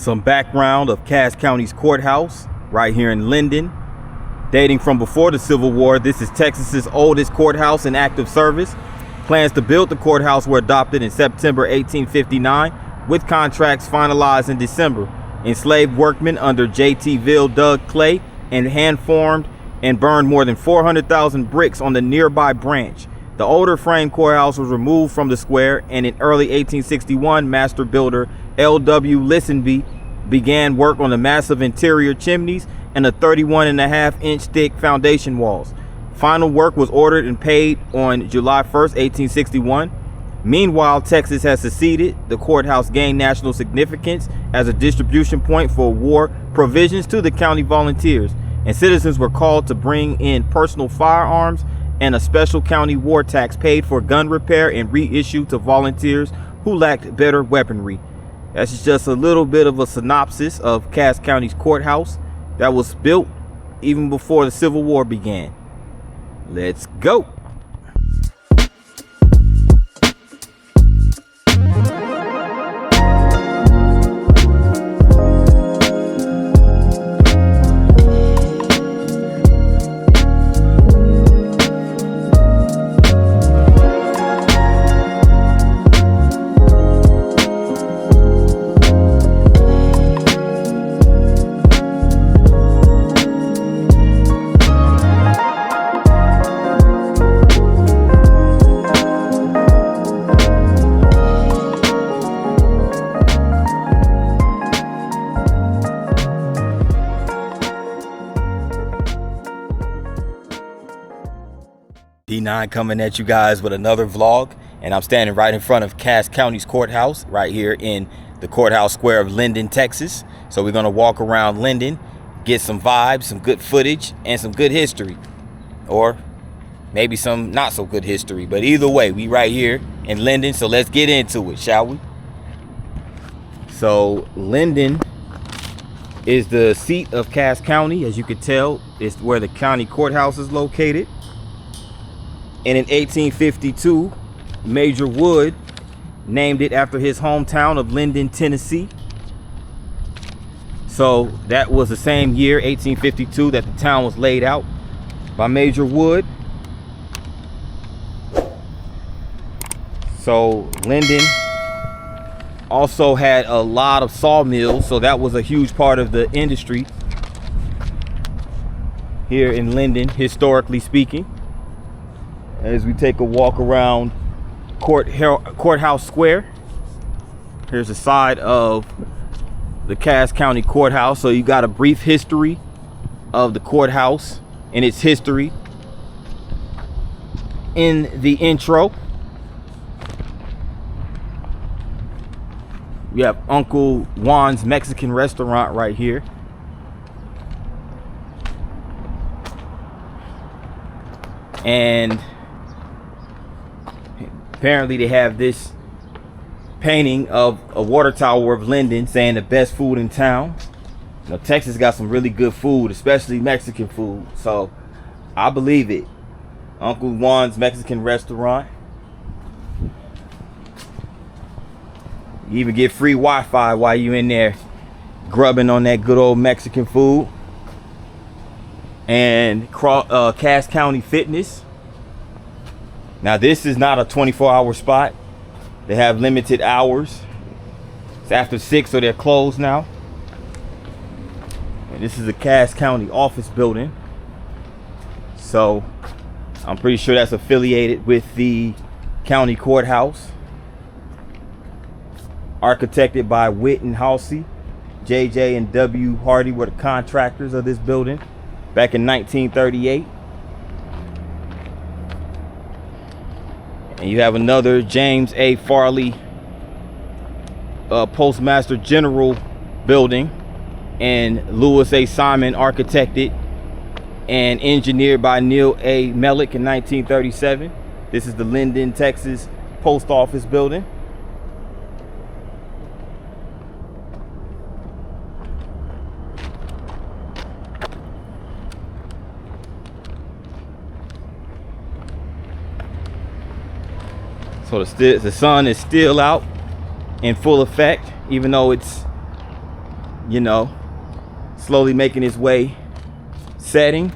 Some background of Cass County's courthouse right here in Linden. Dating from before the Civil War, this is Texas's oldest courthouse in active service. Plans to build the courthouse were adopted in September 1859, with contracts finalized in December. Enslaved workmen under J.T. Ville dug clay and hand-formed and burned more than 400,000 bricks on the nearby branch. The older frame courthouse was removed from the square, and in early 1861, master builder L.W. Lisenby began work on the massive interior chimneys and the 31.5-inch thick foundation walls. Final work was ordered and paid on July 1st, 1861. Meanwhile, Texas has seceded. The courthouse gained national significance as a distribution point for war provisions to the county volunteers, and citizens were called to bring in personal firearms and a special county war tax paid for gun repair and reissued to volunteers who lacked better weaponry. That's just a little bit of a synopsis of Cass County's courthouse that was built even before the Civil War began. Let's go. D9 coming at you guys with another vlog, and I'm standing right in front of Cass County's courthouse right here in the courthouse square of Linden, Texas. So we're gonna walk around Linden, get some vibes, some good footage, and some good history, or maybe some not so good history, but either way, we right here in Linden. So let's get into it, shall we? So Linden is the seat of Cass County. As you can tell, it's where the county courthouse is located. And in 1852, Major Wood named it after his hometown of Linden, Tennessee. So that was the same year, 1852, that the town was laid out by Major Wood. So Linden also had a lot of sawmills, so that was a huge part of the industry here in Linden, historically speaking. As we take a walk around Courthouse Square, here's the side of the Cass County Courthouse. So you got a brief history of the courthouse and its history in the intro. We have Uncle Juan's Mexican restaurant right here. And apparently they have this painting of a water tower of Linden saying the best food in town. You know, Texas got some really good food, especially Mexican food. So I believe it. Uncle Juan's Mexican restaurant. You even get free Wi-Fi while you in there grubbing on that good old Mexican food. And Cass County Fitness. Now this is not a 24-hour spot. They have limited hours. It's after 6, so they're closed now. And this is a Cass County office building. So I'm pretty sure that's affiliated with the county courthouse. Architected by Witt and Halsey. J.J. and W. Hardy were the contractors of this building back in 1938. And you have another James A. Farley Postmaster General building, and Louis A. Simon architected and engineered by Neil A. Mellick in 1937. This is the Linden, Texas Post Office building. So the sun is still out in full effect, even though it's you know, slowly making its way setting.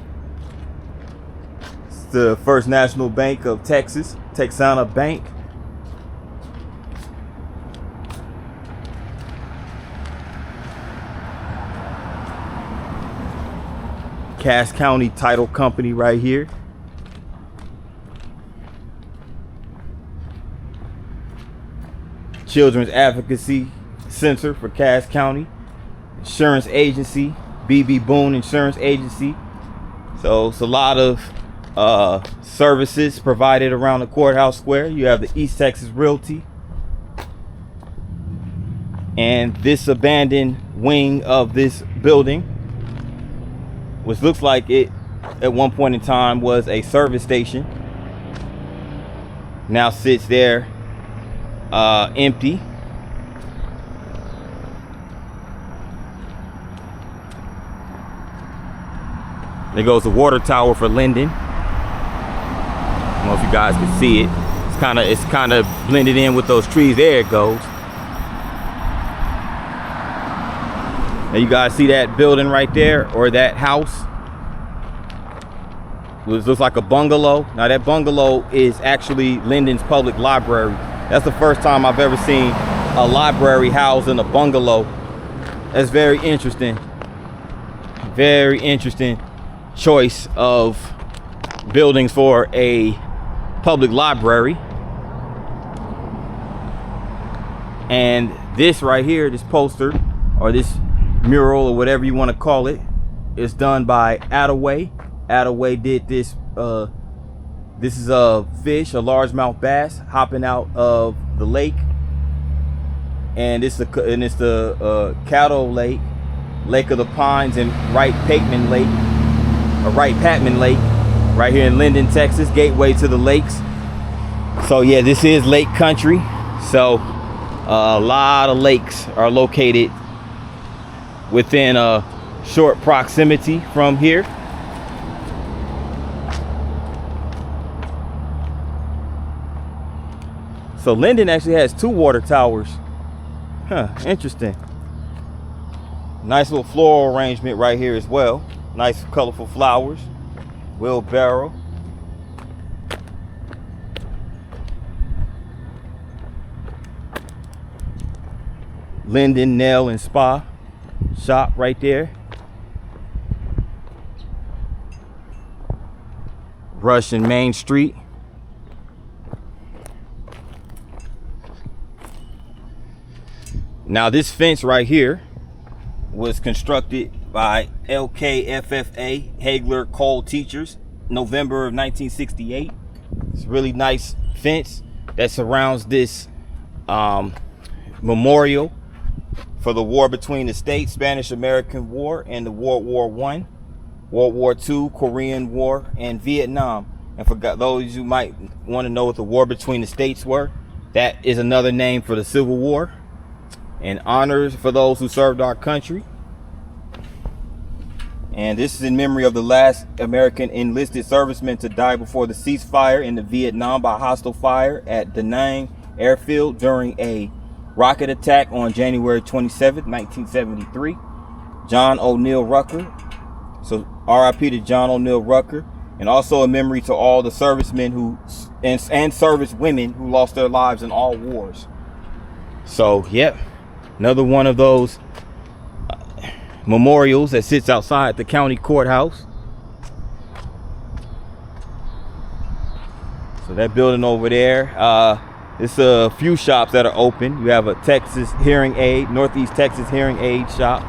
It's the First National Bank of Texas, Texana Bank. Cass County Title Company right here. Children's Advocacy Center for Cass County. Insurance Agency, B.B. Boone Insurance Agency. So it's a lot of services provided around the courthouse square. You have the East Texas Realty. And this abandoned wing of this building, which looks like it at one point in time was a service station, now sits there empty. There goes the water tower for Linden. I don't know if you guys can see it. It's kind of blended in with those trees. There it goes. Now you guys see that building right there, or that house? It looks like a bungalow. Now that bungalow is actually Linden's public library. That's the first time I've ever seen a library housed in a bungalow. That's very interesting. Very interesting choice of buildings for a public library. And this right here, this poster or this mural or whatever you want to call it, is done by Attaway. Attaway did this. This is a fish, a largemouth bass, hopping out of the lake, and it's the Caddo Lake, Lake of the Pines, and Wright Patman Lake, right here in Linden, Texas, gateway to the lakes. So yeah, this is lake country. So a lot of lakes are located within a short proximity from here. So Linden actually has 2 water towers. Huh, interesting. Nice little floral arrangement right here as well. Nice colorful flowers. Wheelbarrow. Linden Nail and Spa shop right there. Russian Main Street. Now this fence right here was constructed by LKFFA Hagler Cole Teachers, November of 1968. It's a really nice fence that surrounds this memorial for the war between the states, Spanish-American War, and the World War I, World War II, Korean War, and Vietnam. And for those who might want to know what the war between the states were, that is another name for the Civil War. And honors for those who served our country. And this is in memory of the last American enlisted servicemen to die before the ceasefire in the Vietnam by hostile fire at Da Nang airfield during a rocket attack on January 27, 1973. John O'Neill Rucker. So RIP to John O'Neill Rucker. And also a memory to all the servicemen and servicewomen who lost their lives in all wars. So, yep. Another one of those memorials that sits outside the county courthouse. So that building over there, it's a few shops that are open. You have a Texas hearing aid, Northeast Texas hearing aid shop.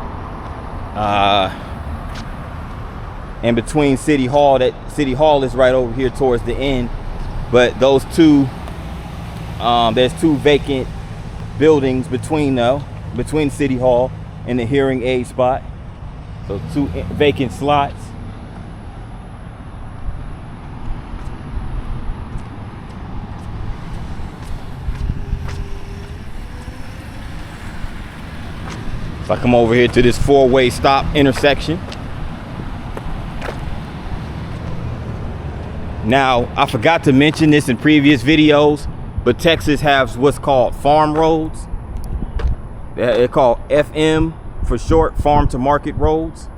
And between City Hall, that City Hall is right over here towards the end. But those two, there's 2 vacant buildings between City Hall and the hearing aid spot. So 2 vacant slots. So I come over here to this 4-way stop intersection. Now, I forgot to mention this in previous videos, but Texas has what's called farm roads. They're called FM for short, farm to market roads.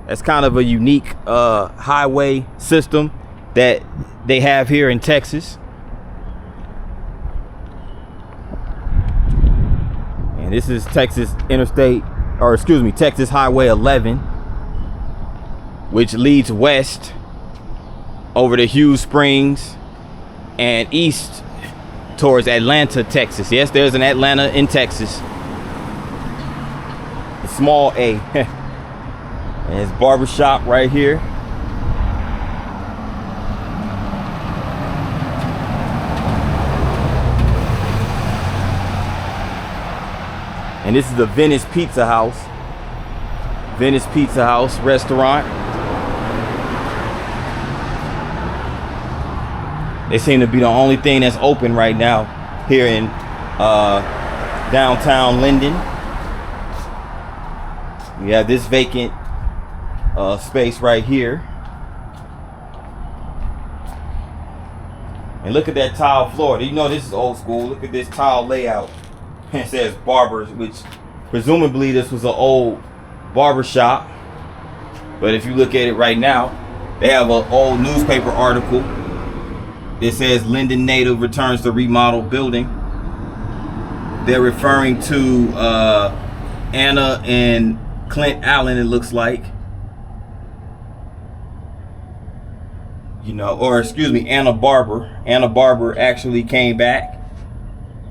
That's kind of a unique highway system that they have here in Texas. And this is Texas Highway 11, which leads west over to Hughes Springs and east towards Atlanta, Texas. Yes, there's an Atlanta in Texas. A small A. And his barbershop right here. And this is the Venice Pizza House. Venice Pizza House restaurant. They seem to be the only thing that's open right now here in downtown Linden. We have this vacant space right here. And look at that tile floor. You know this is old school. Look at this tile layout. It says barbers, which presumably this was an old barber shop. But if you look at it right now, they have an old newspaper article. It says Linden native returns to remodeled building. They're referring to Anna and Clint Allen, it looks like. You know, or excuse me, Anna Barber. Anna Barber actually came back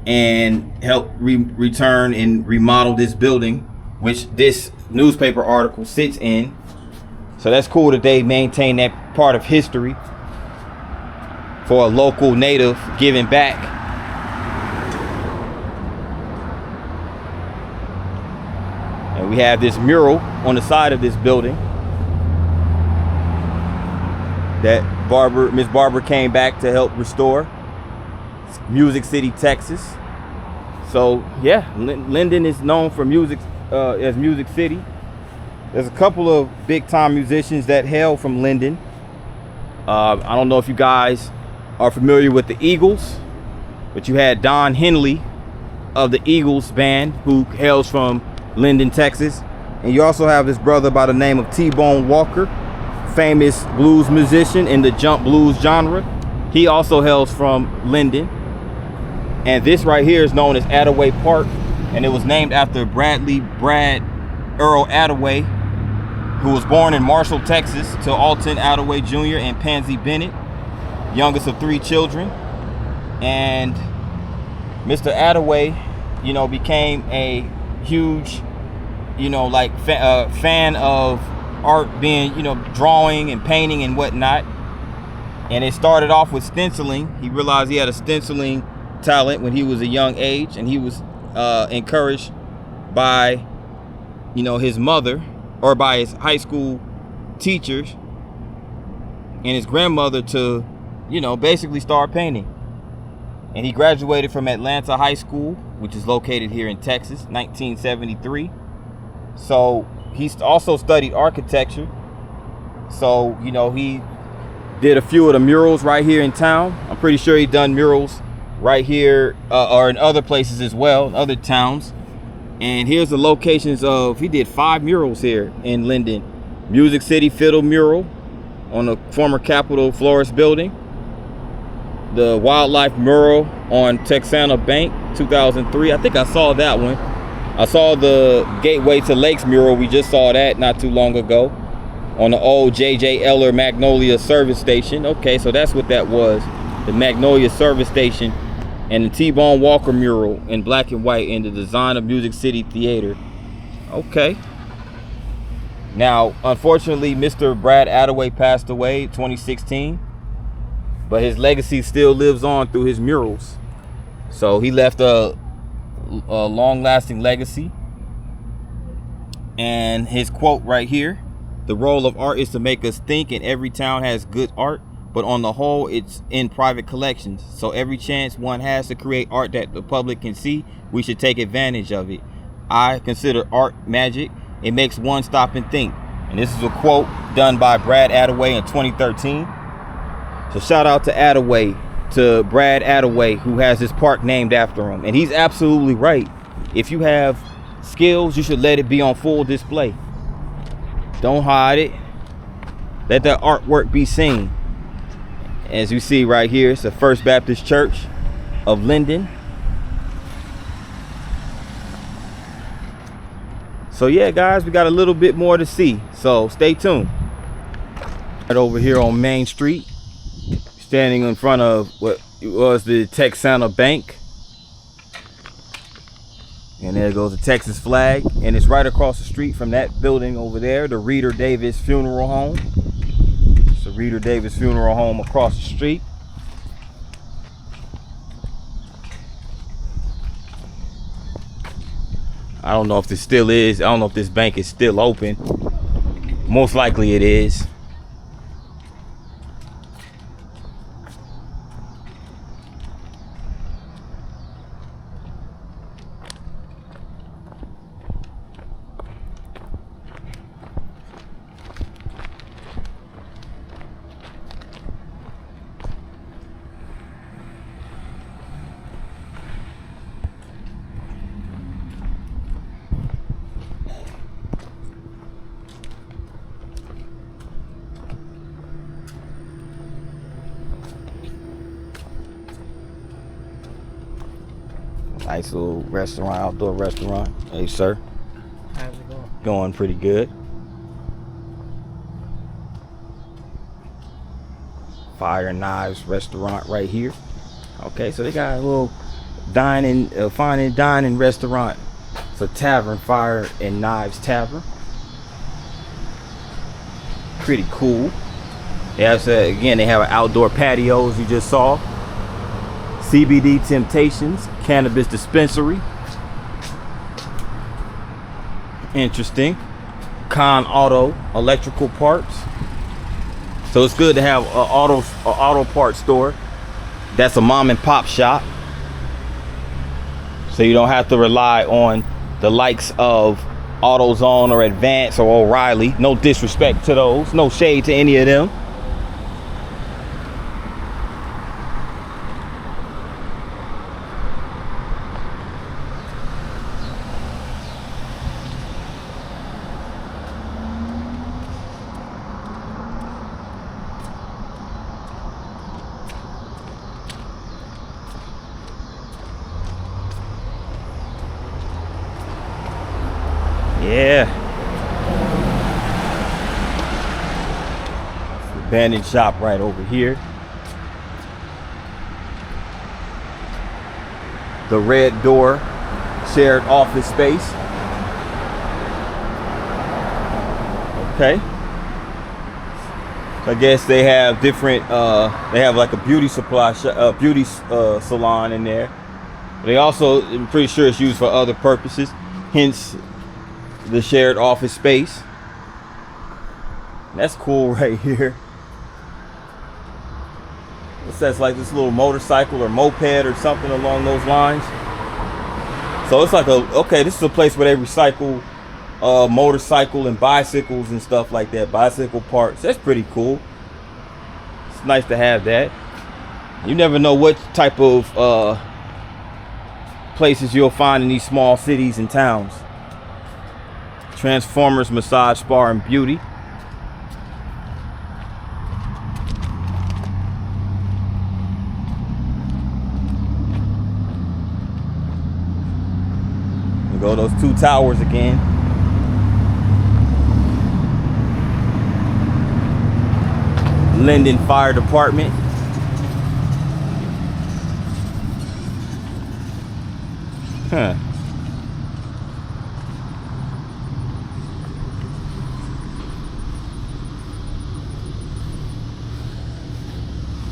and helped return and remodel this building, which this newspaper article sits in. So that's cool that they maintain that part of history for a local native giving back. And we have this mural on the side of this building that Miss Barber came back to help restore. It's Music City, Texas. So yeah, Linden is known for music as Music City. There's a couple of big time musicians that hail from Linden. I don't know if you guys are familiar with the Eagles, but you had Don Henley of the Eagles band who hails from Linden, Texas. And you also have this brother by the name of T-Bone Walker, famous blues musician in the jump blues genre. He also hails from Linden. And this right here is known as Attaway Park, and it was named after Brad Earl Attaway, who was born in Marshall, Texas, to Alton Attaway Jr. and Pansy Bennett, youngest of 3 children. And Mr. Attaway, you know, became a huge, you know, like fan of art, being, you know, drawing and painting and whatnot. And it started off with stenciling. He realized he had a stenciling talent when he was a young age, and he was encouraged by, you know, his mother, or by his high school teachers and his grandmother, to, you know, basically start painting. And he graduated from Atlanta High School, which is located here in Texas, 1973. So he's also studied architecture. So, you know, he did a few of the murals right here in town. I'm pretty sure he done murals right here or in other places as well, in other towns. And here's the locations of, he did 5 murals here in Linden. Music City Fiddle mural on the former Capitol Florist building. The wildlife mural on Texana Bank, 2003. I think I saw that one. I saw the Gateway to Lakes mural. We just saw that not too long ago on the old J.J. Eller Magnolia service station. Okay, so that's what that was. The Magnolia service station. And the T-Bone Walker mural in black and white in the design of Music City Theater. Okay. Now, unfortunately, Mr. Brad Attaway passed away in 2016. But his legacy still lives on through his murals. So he left a long-lasting legacy. And his quote right here: "The role of art is to make us think, and every town has good art, but on the whole, it's in private collections. So every chance one has to create art that the public can see, we should take advantage of it. I consider art magic. It makes one stop and think." And this is a quote done by Brad Attaway in 2013. So shout out to Attaway, to Brad Attaway, who has this park named after him. And he's absolutely right. If you have skills, you should let it be on full display. Don't hide it. Let that artwork be seen. As you see right here, it's the First Baptist Church of Linden. So yeah, guys, we got a little bit more to see, so stay tuned. Right over here on Main Street, standing in front of what was the Texana Bank, and there goes the Texas flag, and it's right across the street from that building over there, the Reader Davis Funeral Home. It's the Reader Davis Funeral Home across the street. I don't know if this still is. I don't know if this bank is still open. Most likely it is. Nice little restaurant, outdoor restaurant. Hey, sir. How's it going? Going pretty good. Fire Knives restaurant right here. Okay, so they got a little dining, fine and dining restaurant. It's a tavern, Fire and Knives Tavern. Pretty cool. They have, again, they have an outdoor patio, as you just saw. CBD Temptations, cannabis dispensary. Interesting. Con Auto, electrical parts. So it's good to have an auto parts store. That's a mom and pop shop. So you don't have to rely on the likes of AutoZone or Advance or O'Reilly. No disrespect to those. No shade to any of them. Yeah. Abandoned shop right over here. The red door, shared office space. Okay. I guess they have different, they have like a beauty supply, beauty salon in there. They also, I'm pretty sure it's used for other purposes, hence the shared office space. That's cool right here. What's that? It's like this little motorcycle or moped or something along those lines. So it's like okay, this is a place where they recycle motorcycle and bicycles and stuff like that, bicycle parts. That's pretty cool. It's nice to have that. You never know what type of places you'll find in these small cities and towns. Transformers Massage Spa and Beauty. We go those two towers again. Linden Fire Department. Huh.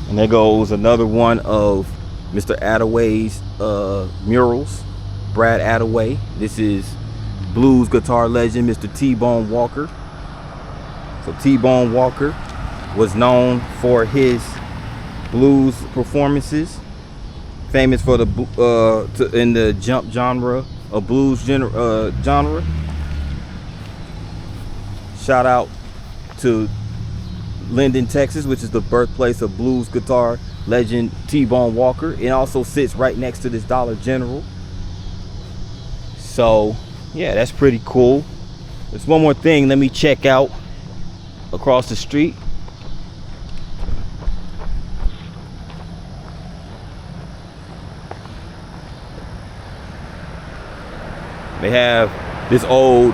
And there goes another one of Mr. Attaway's murals, Brad Attaway. This is blues guitar legend, Mr. T-Bone Walker. So T-Bone Walker was known for his blues performances, famous for the in the jump genre of blues genre. Shout out to Linden, Texas, which is the birthplace of blues guitar legend T-Bone Walker. It also sits right next to this Dollar General. So yeah, that's pretty cool. There's one more thing. Let me check out across the street. They have this old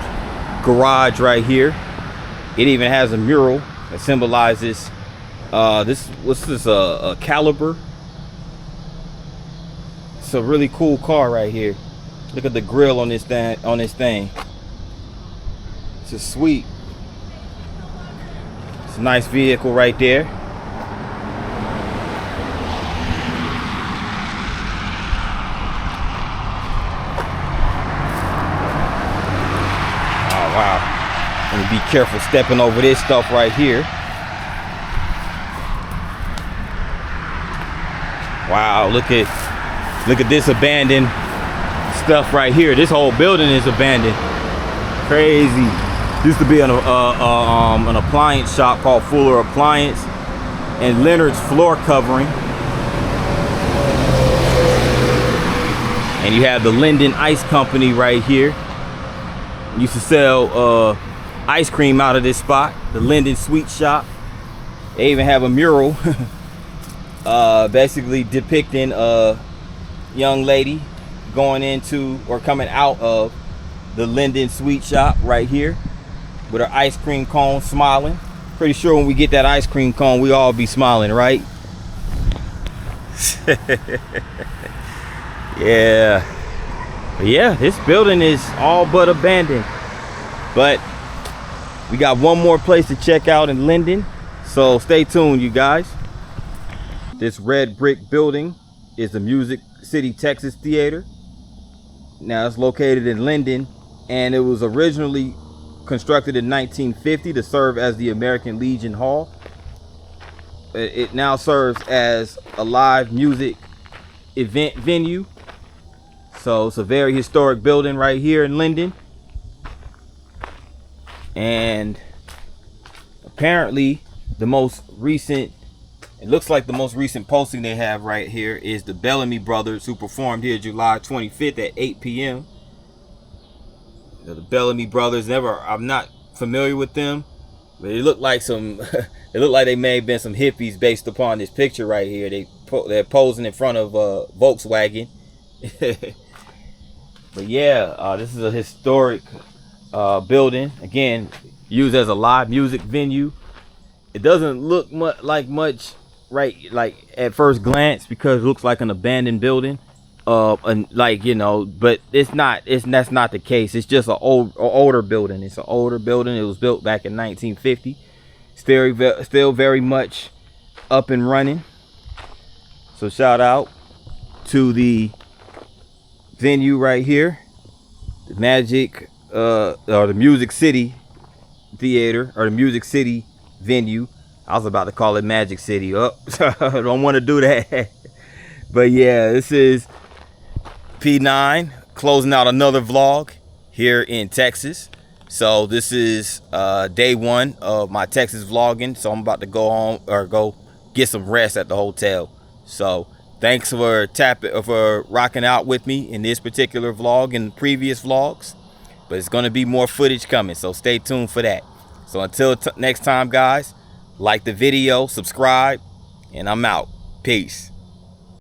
garage right here. It even has a mural that symbolizes what's this, a caliber. It's a really cool car right here. Look at the grill on this thing. It's just sweet. It's a nice vehicle right there. Oh wow. Let me be careful stepping over this stuff right here. Wow, look at this abandoned stuff right here. This whole building is abandoned. Crazy. Used to be an appliance shop called Fuller Appliance, and Leonard's floor covering. And you have the Linden Ice Company right here. Used to sell ice cream out of this spot, the Linden Sweet Shop. They even have a mural basically depicting a young lady going into or coming out of the Linden Sweet Shop right here with her ice cream cone, smiling. Pretty sure when we get that ice cream cone, we all be smiling, right? Yeah. But yeah, this building is all but abandoned. But we got one more place to check out in Linden, so stay tuned, you guys. This red brick building is the Music City, Texas Theater. Now it's located in Linden, and it was originally constructed in 1950 to serve as the American Legion Hall. It now serves as a live music event venue. So it's a very historic building right here in Linden. And apparently the most recent, it looks like the most recent posting they have right here is the Bellamy Brothers, who performed here July 25th at 8 p.m. The Bellamy Brothers, I'm not familiar with them, but it looked like some it looked like they may have been some hippies based upon this picture right here. They're posing in front of Volkswagen. But yeah, this is a historic building, again used as a live music venue. It doesn't look much right, like at first glance, because it looks like an abandoned building, and like, you know, but that's not the case. It's just an older building. It's an older building. It was built back in 1950. Still very much up and running. So shout out to the venue right here, the Magic or the Music City Theater, or the Music City venue. I was about to call it Magic City. I don't want to do that. But yeah, this is P9 closing out another vlog here in Texas. So this is day one of my Texas vlogging. So I'm about to go home or go get some rest at the hotel. So thanks for rocking out with me in this particular vlog and previous vlogs. But it's going to be more footage coming, so stay tuned for that. So until next time, guys, like the video, subscribe, and I'm out. Peace.